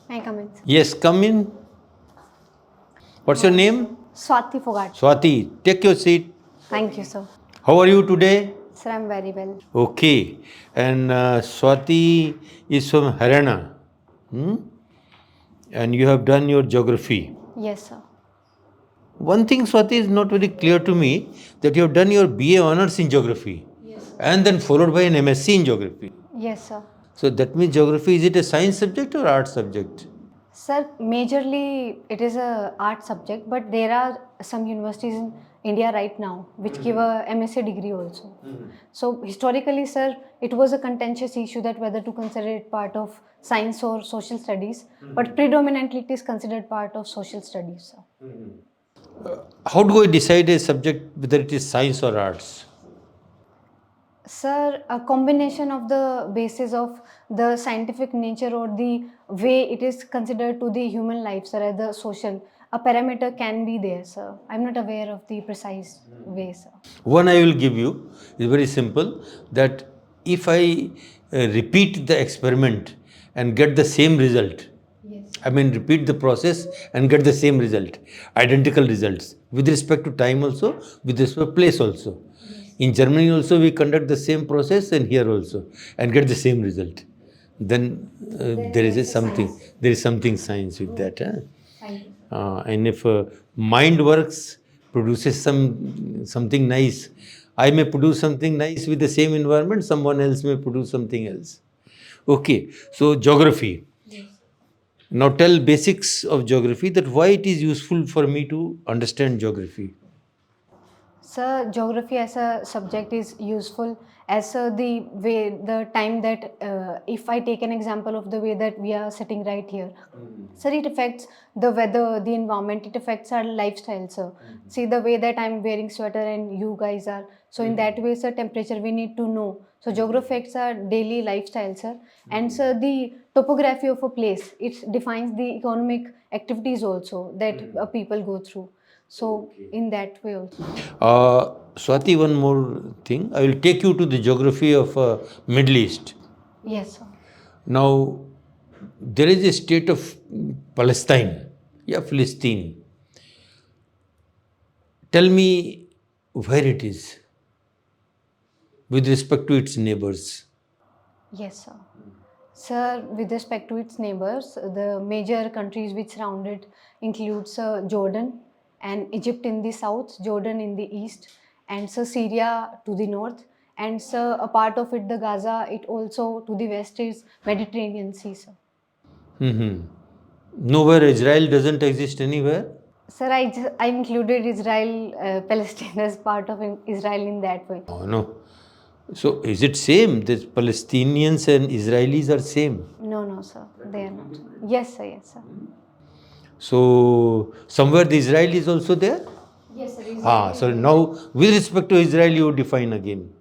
I come in. Yes, come in. What's your name? Swati Fogart. Swati, take your seat. Thank you, sir. How are you today? Sir, I'm very well. Okay. And Swati is from Haryana. Hmm? And you have done your geography. Yes, sir. One thing, Swati, is not very clear to me that you have done your BA honors in geography. Yes. And then followed by an MSc in geography. Yes, sir. So that means geography, is it a science subject or art subject? Sir, majorly it is a art subject, but there are some universities in India right now which give a MSc degree also. So historically, sir, it was a contentious issue that whether to consider it part of science or social studies, but predominantly it is considered part of social studies, sir. How do I decide a subject whether it is science or arts? Sir, a combination of the basis of the scientific nature or the way it is considered to the human life, sir, as the social, a parameter can be there, sir. I'm not aware of the precise way, sir. One I will give you is very simple, that if I repeat the experiment and get the same result, I mean repeat the process and get the same result, identical results, with respect to time also, with respect to place also. In Germany also we conduct the same process and here also and get the same result. Then there is something science with that. And if mind works, produces something nice, I may produce something nice with the same environment, someone else may produce something else. Okay, so geography. Now tell basics of geography, that why it is useful for me to understand geography. Sir, geography as a subject is useful as the way, the time that if I take an example of the way that we are sitting right here, sir, it affects the weather, the environment, it affects our lifestyle, sir. See the way that I'm wearing sweater and you guys are. So in that way, sir, temperature we need to know. So geography affects our daily lifestyle, sir. And sir, the topography of a place, it defines the economic activities also that people go through. So in that way also. Swati, one more thing. I will take you to the geography of Middle East. Yes, sir. Now, there is a state of Palestine, Palestine. Tell me where it is with respect to its neighbors. Yes, sir. Sir, with respect to its neighbors, the major countries which surround it includes Jordan and Egypt in the south, Jordan in the east, and sir, Syria to the north, and sir, a part of it, the Gaza, it also to the west is Mediterranean Sea, sir. Nowhere Israel doesn't exist anywhere? Sir, I included Israel, Palestine as part of Israel in that way. Oh, no. So is it same? The Palestinians and Israelis are same? No, sir, they are not. Yes, sir, yes, sir. So somewhere the Israel is also there? Yes, sir. So now with respect to Israel you define again.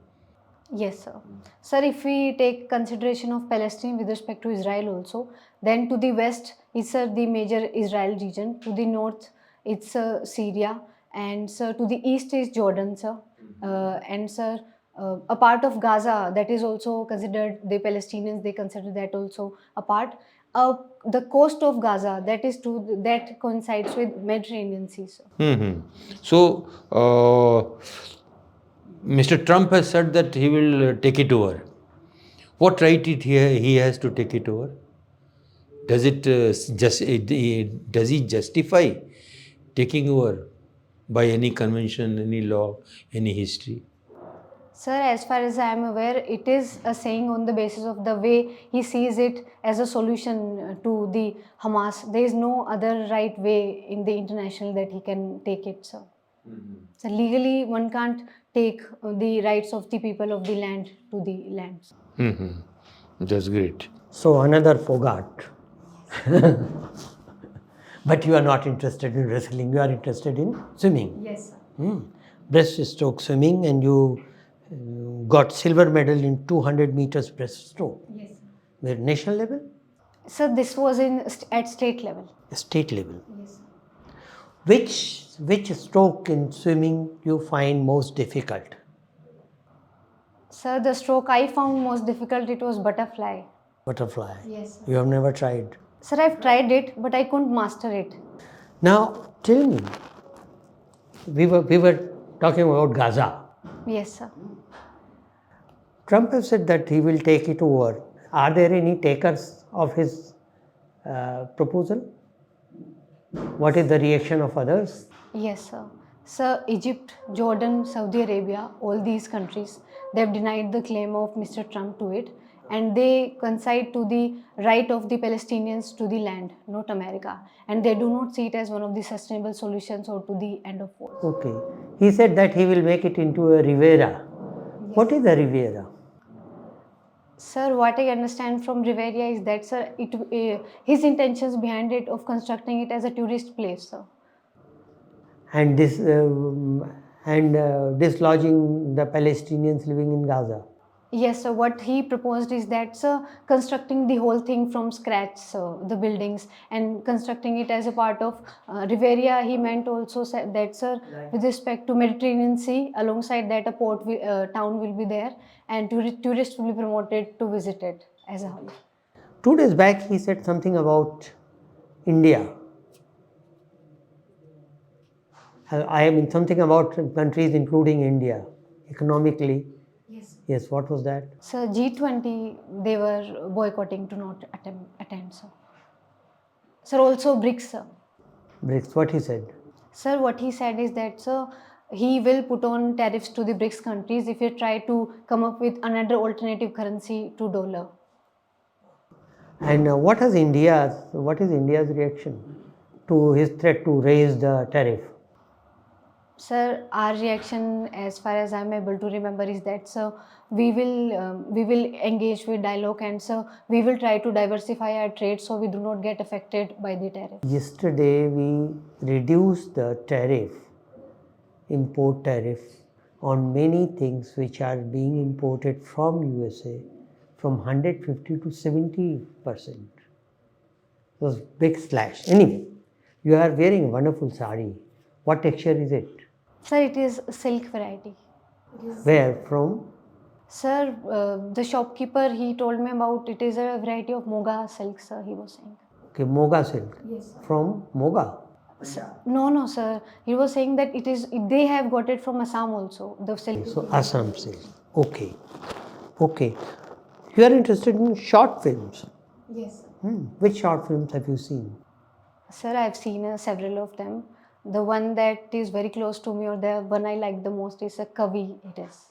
Yes, sir. Sir, if we take consideration of Palestine with respect to Israel also, then to the west is the major Israel region, to the north it's Syria, and sir, to the east is Jordan, sir. And sir, a part of Gaza that is also considered, the Palestinians, they consider that also a part. The coast of Gaza, that coincides with Mediterranean Sea, sir. So Mr. Trump has said that he will take it over. What right he has to take it over? Does he justify taking over by any convention, any law, any history? Sir, as far as I am aware, it is a saying on the basis of the way he sees it as a solution to the Hamas. There is no other right way in the international that he can take it, sir. So legally, one can't take the rights of the people of the land to the lands. That's great. So another Fogart. But you are not interested in wrestling, you are interested in swimming. Yes, sir. Breaststroke swimming, and you got silver medal in 200 meters breaststroke. Yes, sir. Where national level? Sir, this was at state level. State level. Yes, sir. Which stroke in swimming you find most difficult? Sir, the stroke I found most difficult, it was butterfly. Butterfly. Yes, sir. You have never tried? Sir, I've tried it, but I couldn't master it. Now, tell me, we were talking about Gaza. Yes, sir. Trump has said that he will take it over. Are there any takers of his proposal? What is the reaction of others? Yes, sir. Sir, Egypt, Jordan, Saudi Arabia, all these countries, they have denied the claim of Mr. Trump to it, and they concede to the right of the Palestinians to the land, not America. And they do not see it as one of the sustainable solutions or to the end of war. Okay. He said that he will make it into a Riviera. What is a Riviera? Sir, what I understand from Riviera is that, sir, his intentions behind it of constructing it as a tourist place, sir. And dislodging the Palestinians living in Gaza. Yes, so what he proposed is that, sir, constructing the whole thing from scratch, so the buildings, and constructing it as a part of Riviera. He meant also said that, sir, with respect to Mediterranean Sea, alongside that a town will be there, and tourists will be promoted to visit it as a whole. 2 days back, he said something about India. I mean, something about countries including India economically. Yes, what was that? So G20, they were boycotting to not attend, sir. Sir, also BRICS, sir. BRICS, what he said? Sir, what he said is that, sir, he will put on tariffs to the BRICS countries if you try to come up with another alternative currency to dollar. And what is India's reaction to his threat to raise the tariff? Sir, our reaction, as far as I'm able to remember, is that, sir, we will engage with dialogue, and, sir, we will try to diversify our trade so we do not get affected by the tariff. Yesterday, we reduced the tariff, import tariff, on many things which are being imported from USA from 150 to 70%. It was big slash. Anyway, you are wearing a wonderful sari. What texture is it? Sir, it is silk variety. Where from? Sir, the shopkeeper, he told me about it is a variety of Moga silk, sir, he was saying. Okay, Moga silk. Yes. From Moga. No, sir. He was saying that they have got it from Assam also, the silk. So Assam silk. Okay. Okay. You are interested in short films. Yes. Which short films have you seen? Sir, I've seen several of them. The one that is very close to me, or the one I like the most, is a Kavi, it is.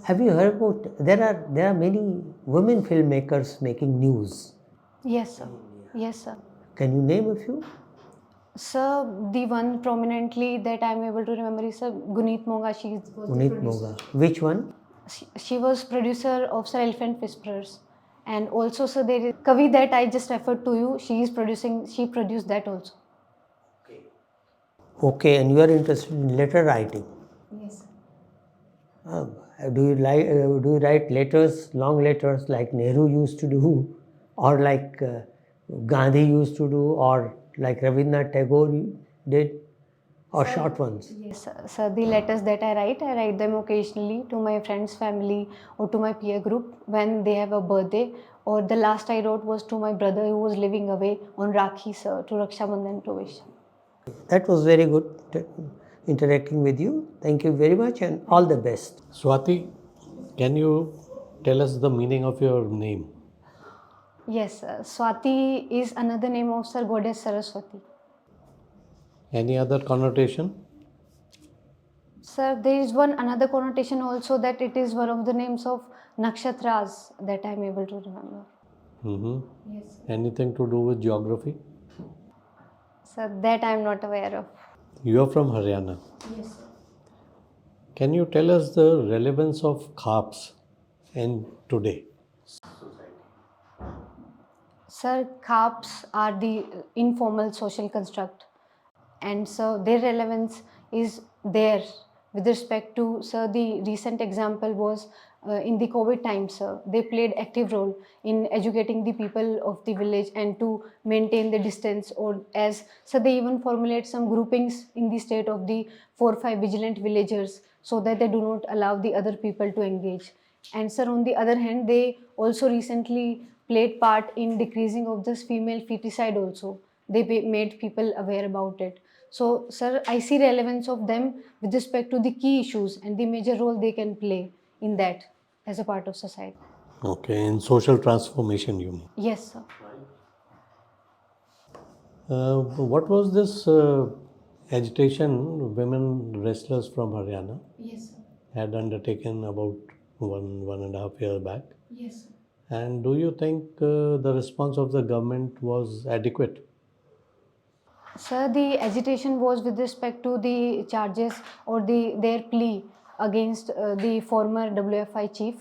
Have you heard about, there are many women filmmakers making news. Yes, sir. Yes, sir. Can you name a few? Sir, the one prominently that I'm able to remember is Guneet Monga. She was the Guneet producer. Moga. Which one? She was producer of Sir Elephant Whisperers. And also, sir, there is Kavi that I just referred to you. She produced that also. Okay, and you are interested in letter writing. Yes. Do you write letters, long letters like Nehru used to do, or like Gandhi used to do, or like Rabindranath Tagore did, or short ones? Yes, sir. So the letters that I write them occasionally to my friends, family, or to my peer group when they have a birthday. Or the last I wrote was to my brother who was living away on Rakhi, sir, to Raksha Bandhan to wish. That was very good interacting with you. Thank you very much and all the best. Swati, can you tell us the meaning of your name? Yes, sir. Swati is another name of Sir Goddess Saraswati. Any other connotation? Sir, there is another connotation also that it is one of the names of nakshatras that I am able to remember. Yes. Anything to do with geography? Sir, that I am not aware of. You are from Haryana. Yes. Can you tell us the relevance of khaaps in today? Sir, khaaps are the informal social construct, and so their relevance is there with respect to, sir, the recent example was in the COVID time, sir. They played active role in educating the people of the village and to maintain the distance, or as, so they even formulate some groupings in the state of the 4 or 5 vigilant villagers so that they do not allow the other people to engage. And sir, on the other hand, they also recently played part in decreasing of this female feticide also. They made people aware about it. So, sir, I see relevance of them with respect to the key issues and the major role they can play in that as a part of society. Okay, in social transformation, you mean. Yes, sir. What was this agitation women wrestlers from Haryana Yes, sir. had undertaken about 1.5 years back? Yes, sir. And do you think the response of the government was adequate? Sir, the agitation was with respect to the charges or their plea against the former WFI chief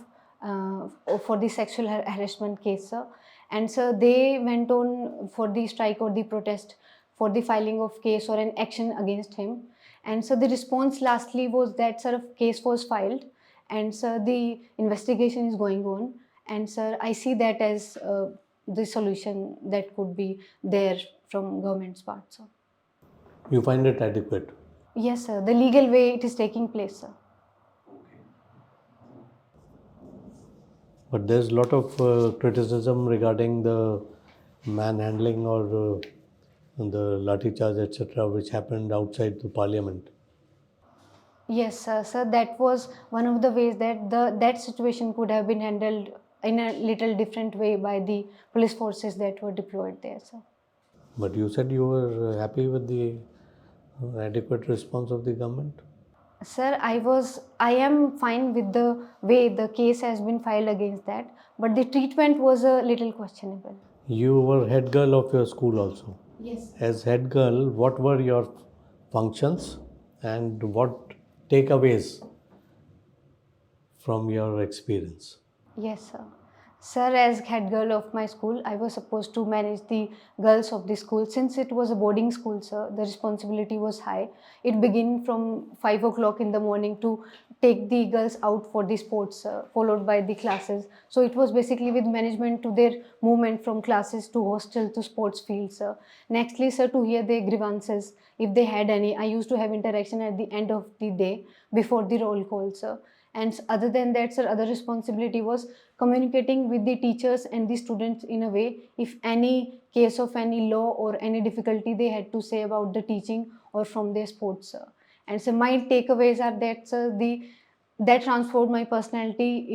for the sexual harassment case, sir. And sir, they went on for the strike or the protest for the filing of case or an action against him. And so the response lastly was that sort of case was filed, and sir, the investigation is going on. And sir, I see that as the solution that could be there from government's part, sir. You find it adequate? Yes, sir. The legal way it is taking place, sir. But there's a lot of criticism regarding the manhandling or the lathi charge, etc., which happened outside the parliament. Yes, sir. Sir, that was one of the ways that that situation could have been handled in a little different way by the police forces that were deployed there, sir. But you said you were happy with the adequate response of the government? Sir, I am fine with the way the case has been filed against that, but the treatment was a little questionable. You were head girl of your school also. Yes. As head girl, what were your functions and what takeaways from your experience? Yes, sir. Sir, as head girl of my school, I was supposed to manage the girls of the school. Since it was a boarding school, sir, the responsibility was high. It began from 5 o'clock in the morning to take the girls out for the sports, followed by the classes. So it was basically with management to their movement from classes to hostel to sports fields, sir. Nextly, sir, to hear their grievances, if they had any. I used to have interaction at the end of the day before the roll call, sir. And other than that, sir, other responsibility was communicating with the teachers and the students in a way, if any case of any law or any difficulty they had to say about the teaching or from their sports, sir. And so my takeaways are that, sir, that transformed my personality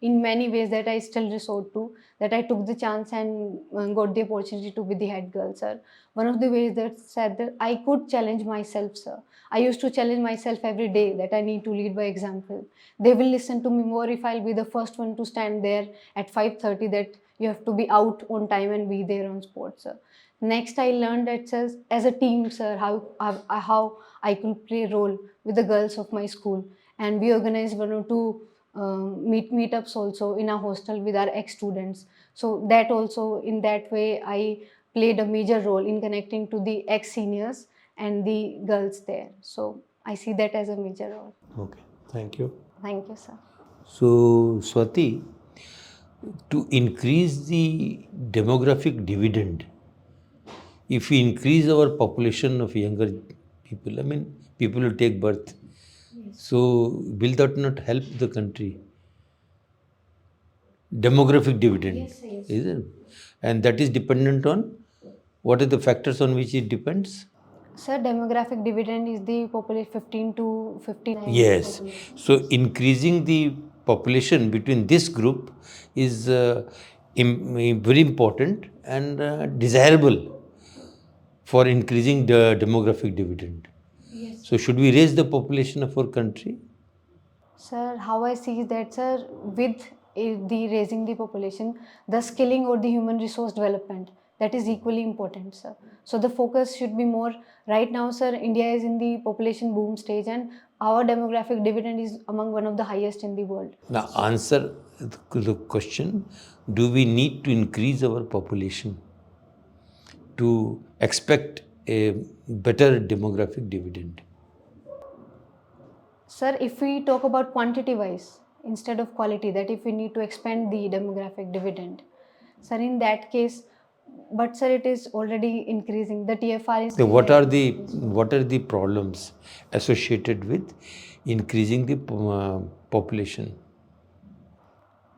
in many ways that I still resort to, that I took the chance and got the opportunity to be the head girl, sir. One of the ways that said that I could challenge myself, sir. I used to challenge myself every day that I need to lead by example. They will listen to me more if I'll be the first one to stand there at 5:30, that you have to be out on time and be there on spot, sir. Next, I learned that, sir, as a team, sir, how I could play a role with the girls of my school. And we organized 1 or 2 meetups also in our hostel with our ex-students. So that also, in that way, I played a major role in connecting to the ex-seniors and the girls there. So I see that as a major role. Okay, thank you. Thank you, sir. So, Swati, to increase the demographic dividend, if we increase our population of younger people, I mean, people who take birth, so will that not help the country? Demographic dividend, Yes, yes. is it? And that is dependent on, what are the factors on which it depends? Sir, demographic dividend is the population 15 to 59. Yes. population. So increasing the population between this group is very important and desirable for increasing the demographic dividend. Yes. So should we raise the population of our country? Sir, how I see is that, sir, with the raising the population, the skilling or the human resource development, that is equally important, sir. So the focus should be more. Right now, sir, India is in the population boom stage and our demographic dividend is among one of the highest in the world. Now answer the question, do we need to increase our population to expect a better demographic dividend? Sir, if we talk about quantity wise instead of quality, that if we need to expand the demographic dividend, sir, in that case, but sir, it is already increasing. The TFR is. So what are the problems associated with increasing the population?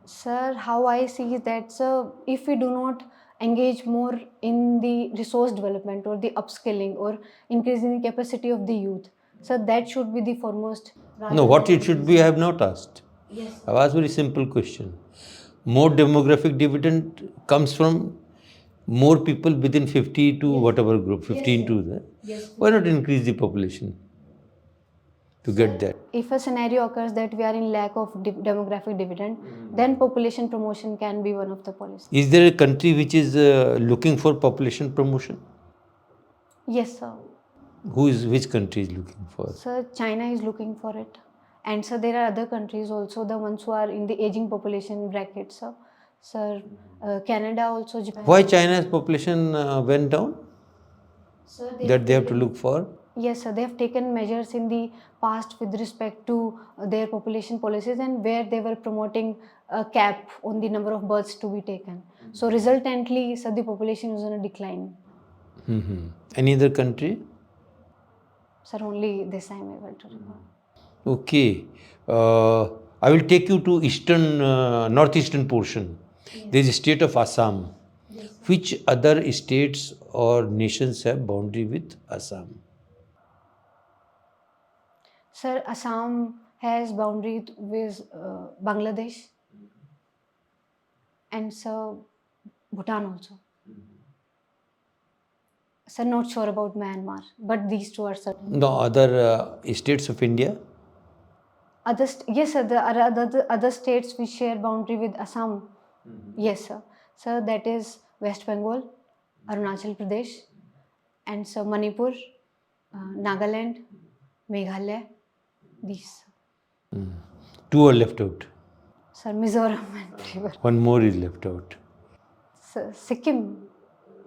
Sir, how I see is that, sir, if we do not engage more in the resource development or the upskilling or increasing the capacity of the youth, sir, that should be the foremost. No, what it should be, I have not asked. Yes. I've asked very simple question. More demographic dividend comes from more people within 50 to whatever group, 15 to the. Yes. Why not increase the population to get that? If a scenario occurs that we are in lack of demographic dividend, then population promotion can be one of the policies. Is there a country which is looking for population promotion? Yes, sir. Which country is looking for? Sir, China is looking for it. And sir, there are other countries also, the ones who are in the aging population bracket, sir. Sir, Canada also, Japan. Why China's population went down? Sir, That they have to look for? Yes, sir. They have taken measures in the past with respect to their population policies, and where they were promoting a cap on the number of births to be taken. So resultantly, sir, the population is on a decline. Any other country? Sir, only this I'm able to remember. Okay. I will take you to northeastern portion. There is a state of Assam. Which other states or nations have boundary with Assam? Sir, Assam has boundary with Bangladesh, and sir, Bhutan also. Sir, not sure about Myanmar, but these two are certain. No other states of India? Yes, sir, the other states which share boundary with Assam. Yes, sir. Sir, that is West Bengal, Arunachal Pradesh, and sir, Manipur, Nagaland, Meghalaya. These. Two are left out. Sir, Mizoram and Tripura. One more is left out. Sir, Sikkim.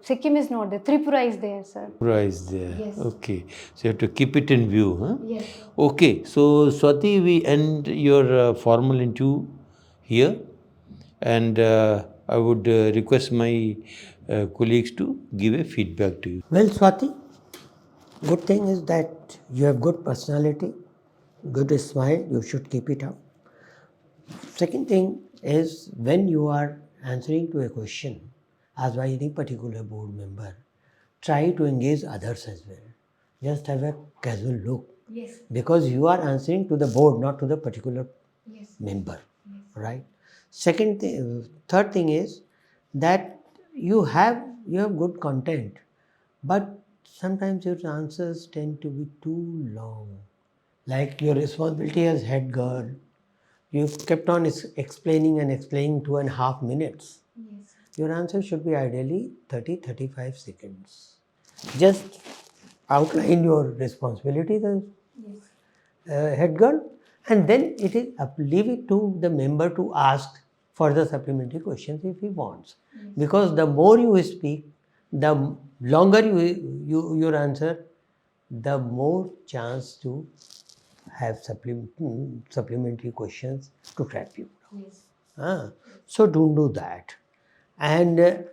Sikkim is not there. Tripura is there, sir. Tripura is there. Yes. Okay. So you have to keep it in view. Huh? Yes. Okay. So Swati, we end your formal interview here. And I would request my colleagues to give a feedback to you. Well, Swati, good thing is that you have good personality, good smile, you should keep it up. Second thing is when you are answering to a question asked by any particular board member, try to engage others as well. Just have a casual look. Yes. Because you are answering to the board, not to the particular member, right? Third thing is that you have good content, but sometimes your answers tend to be too long. Like your responsibility as head girl, you've kept on explaining 2.5 minutes. Yes. Your answer should be ideally 30-35 seconds. Just outline your responsibility, the head girl, and then leave it to the member to ask further supplementary questions if he wants. Because the more you speak, the longer your answer, the more chance to have supplementary questions to trap you. Yes. So don't do that. And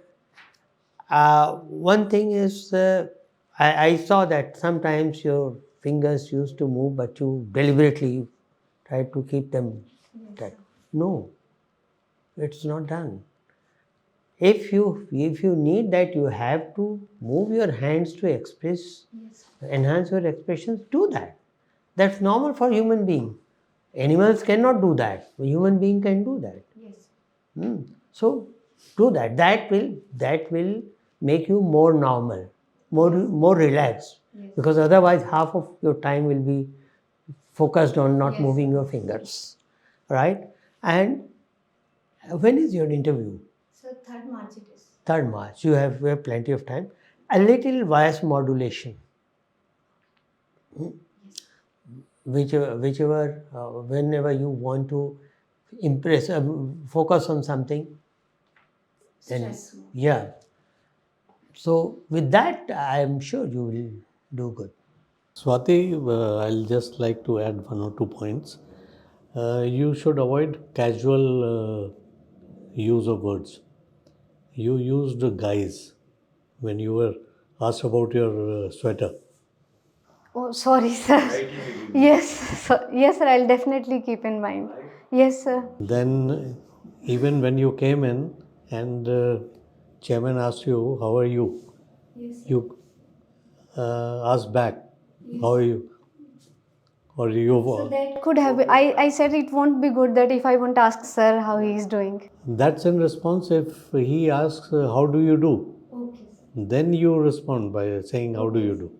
one thing is, I saw that sometimes your fingers used to move, but you deliberately try to keep them tight. No, it's not done. If you need that, you have to move your hands to enhance your expressions. Do that. That's normal for human being. Animals cannot do that. A human being can do that. Yes. So do that. That will make you more normal, more relaxed. Yes. Because otherwise half of your time will be focused on not Yes. moving your fingers, right? And when is your interview? So 3rd March it is. 3rd March. You have plenty of time. A little voice modulation. Whichever, whenever you want to impress, focus on something, then yeah. So with that, I am sure you will do good. Swati, I'll just like to add 1 or 2 points. You should avoid casual use of words. You used guys when you were asked about your sweater. Oh, sorry, sir. Yes, sir. Yes, sir. I'll definitely keep in mind. Yes, sir. Then Even when you came in and chairman asked you, how are you? You asked back, how are you? Or you, That could have been, I said it won't be good that if I won't ask sir how he is doing. that's in response. If he asks, how do you do? Then you respond by saying, how do you do?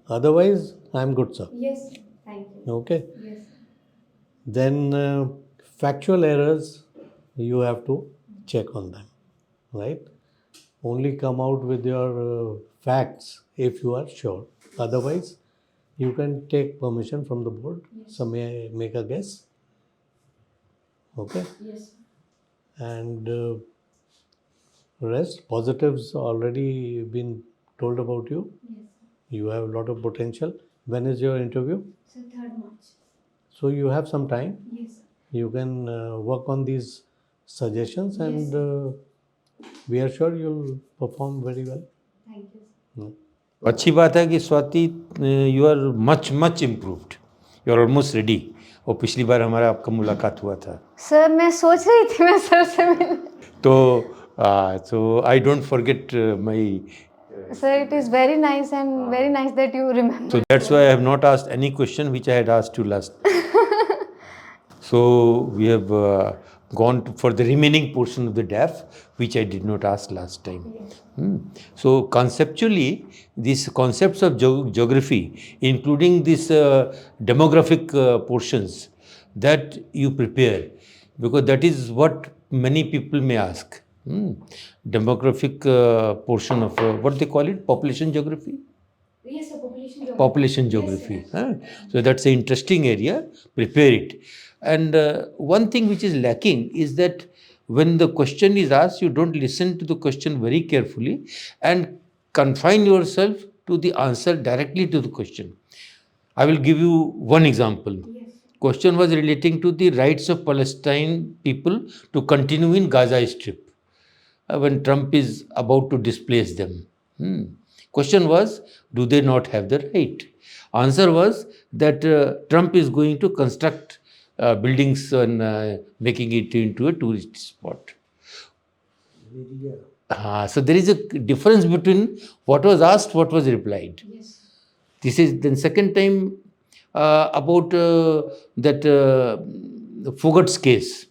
Otherwise, I'm good, sir. Yes, thank you. Okay. Yes. Then factual errors, you have to check on them, right? Only come out with your facts if you are sure. Otherwise, you can take permission from the board. Some may make a guess. Okay. Yes. And rest positives already been told about you. Yes. You have a lot of potential. When is your interview? So 3rd March. So you have some time. Yes. You can work on these suggestions, and we are sure you'll perform very well. Thank you. अच्छी बात है कि Swati you are much improved, you are almost ready. और पिछली बार हमारा आपका मुलाकात हुआ था सर मैं सोच रही थी मैं सर से मिलने। so I don't forget my Sir, it is very nice and very nice that you remember. so that's why I have not asked any question which I had asked you last. So we have gone for the remaining portion of the DAF which I did not ask last time. So conceptually, these concepts of geography, including these demographic portions, that you prepare, because that is what many people may ask. Demographic portion of what they call it, population geography. Yes, sir, population geography. Population geography. So that's an interesting area. Prepare it. And one thing which is lacking is that when the question is asked, you don't listen to the question very carefully and confine yourself to the answer directly to the question. I will give you one example. Yes. Question was relating to the rights of Palestine people to continue in Gaza Strip when Trump is about to displace them. Question was, do they not have the right? Answer was that Trump is going to construct buildings and making it into a tourist spot. So there is a difference between what was asked, what was replied. Yes. This is then second time about that Fogart's case.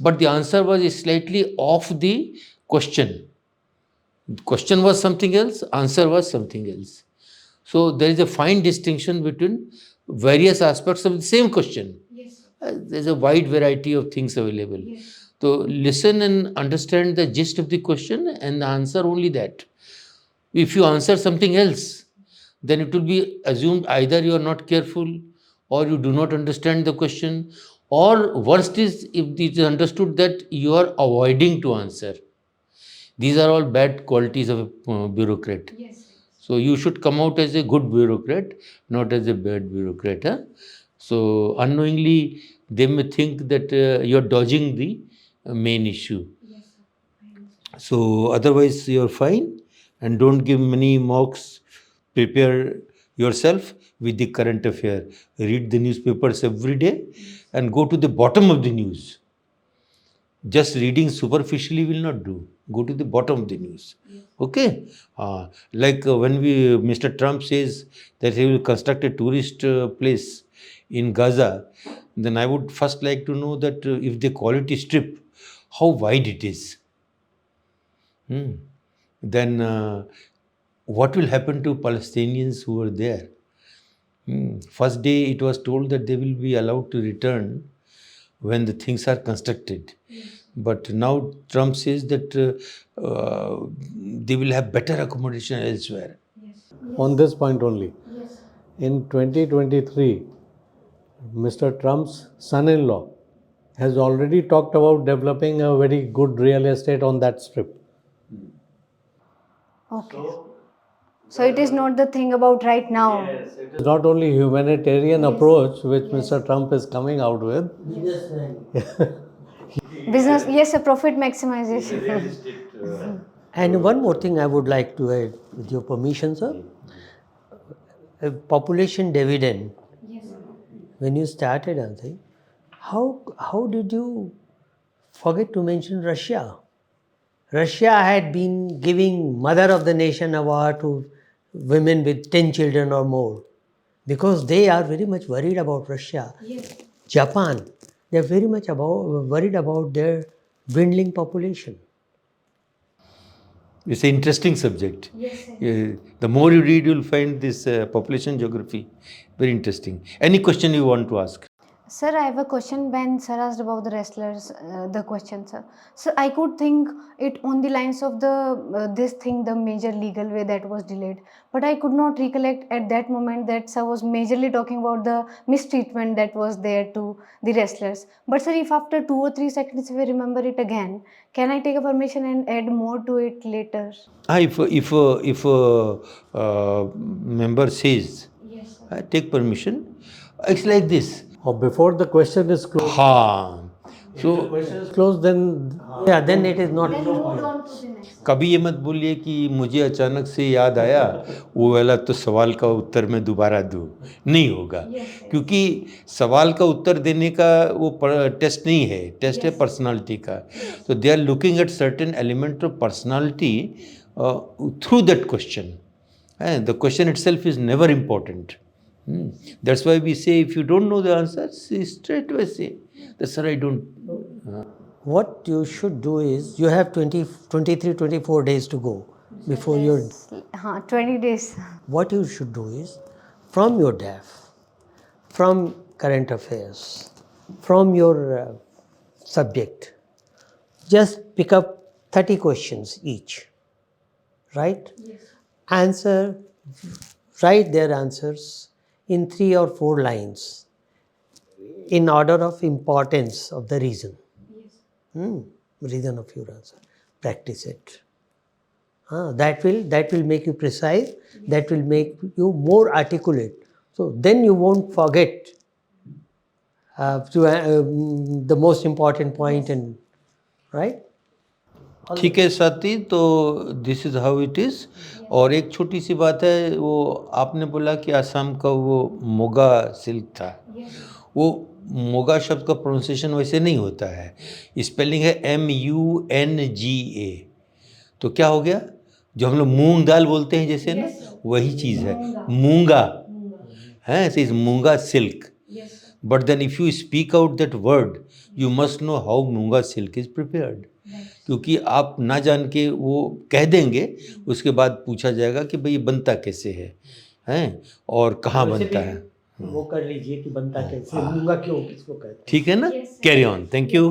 But the answer was slightly off the question. The question was something else, answer was something else. So there is a fine distinction between various aspects of the same question. Yes. There's a wide variety of things available. Yes. So listen and understand the gist of the question and answer only that. If you answer something else, then it will be assumed either you are not careful or you do not understand the question, or worst is if it is understood that you are avoiding to answer. These are all bad qualities of a bureaucrat. Yes. So you should come out as a good bureaucrat, not as a bad bureaucrat. So unknowingly, they may think that you are dodging the main issue. Yes, sir. So otherwise, you are fine, and don't give many mocks. Prepare yourself with the current affair. Read the newspapers every day and go to the bottom of the news. Just reading superficially will not do. Go to the bottom of the news. Okay? Like when Mr. Trump says that he will construct a tourist place in Gaza, then I would first like to know that if they call it a strip, how wide it is. Then what will happen to Palestinians who are there? First day it was told that they will be allowed to return when the things are constructed. But now Trump says that they will have better accommodation elsewhere. Yes. On this point only, Yes. in 2023, Mr. Trump's son-in-law has already talked about developing a very good real estate on that strip. Okay. So it is not the thing about right now. It's not only humanitarian approach which Mr. Trump is coming out with. Business, yes, a profit maximization. And one more thing I would like to add, with your permission, sir. Population dividend. Yes. When you started, I think, how did you forget to mention Russia. Russia had been giving Mother of the Nation award to women with 10 children or more because they are very much worried about Russia. Japan, they are very much worried about their dwindling population. It's an interesting subject. The more you read, you'll find this population geography very interesting. Any question you want to ask? Sir, I have a question when sir asked about the wrestlers, the question, sir. So I could think it on the lines of the this thing, the major legal way that was delayed. But I could not recollect at that moment that sir was majorly talking about the mistreatment that was there to the wrestlers. But sir, if after 2 or 3 seconds if I remember it again, can I take a permission and add more to it later? If a member says, take permission, it's like this. Or before the question is closed. हाँ, so Question is closed, then Yeah, then it is not. कभी ये मत बोलिए कि मुझे अचानक से याद आया वो वाला तो सवाल का उत्तर मैं दोबारा दूँ, नहीं होगा, क्योंकि सवाल का उत्तर देने का वो टेस्ट नहीं है, टेस्ट है पर्सनालिटी का. तो they are looking at certain element of personality through that question. The question itself is never important. That's why we say if you don't know the answer, straight away say, sir, I don't. What you should do is, you have 23, 24 days to go before your. 20 days. What you should do is, from your DAF, from current affairs, from your subject, just pick up 30 questions each. Right? Answer, write their answers in 3 or 4 lines in order of importance of the reason. Reason of your answer. Practice it. That will make you precise. That will make you more articulate. So then you won't forget the most important point. And right. ठीक है साथी, तो this is how it is. और एक छोटी सी बात है, वो आपने बोला कि आसाम का वो मोगा सिल्क था. वो मोगा शब्द का प्रोनाउंसिएशन वैसे नहीं होता है, स्पेलिंग है MUNGA. तो क्या हो गया, जो हम लोग मूंग दाल बोलते हैं जैसे ना, वही चीज़ है मूंगा, है. Is Muga silk. But then if you speak out that word, you must know how Muga silk is prepared. क्योंकि आप ना जान के वो कह देंगे, उसके बाद पूछा जाएगा कि भाई ये बनता कैसे है, हैं, और कहाँ बनता है. वो कर लीजिए कि बनता कैसे, मूंगा क्यों, किसको कहते हैं. ठीक है ना. Carry on. Thank you.